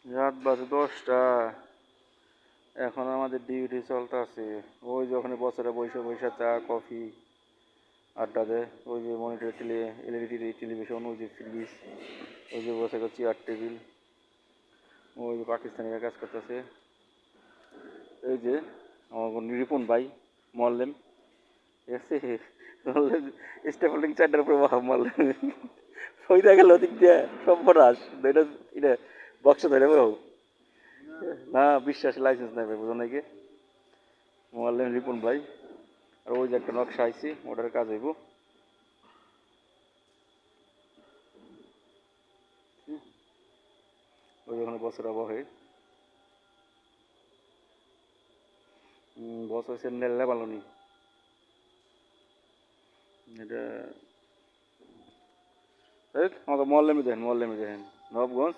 রাত বাজে 10টা। এখন আমাদের ডিউটি চলতেছে। ওই যে ওখানে বছরে বৈশা বৈশা চা কফি আড্ডা দেয়। ওই যে মনিটর এলইডি টেলিভিশন, ওই যে ফ্রিজ, ওই যে বসে চেয়ার টেবিল, ওই যে পাকিস্তানিরা কাজ করতেছে। এই যে আমার রিপন ভাই মল্লেম, ঠিক আছে, স্টেফলিং চারটার উপরে মল্লেম ওই দেখা গেল দিক দিয়ে সর্বনাশ। এটা এটা বক্স ধরে বেরো না, বিশ্বাস লাইসেন্স নেবে বুঝো নাকি মোয়াল্লেম রিপন ভাই। আর ওই যে একটা নকশা আইছি, ওটার কাজ হইব। ওই ওখানে বছর বহে বস হয়েছে নেল্লা পালনি। এটা আমাদের মোয়াল্লেমে দেখেন, মোয়াল্লেমে দেখেন, নবগঞ্জ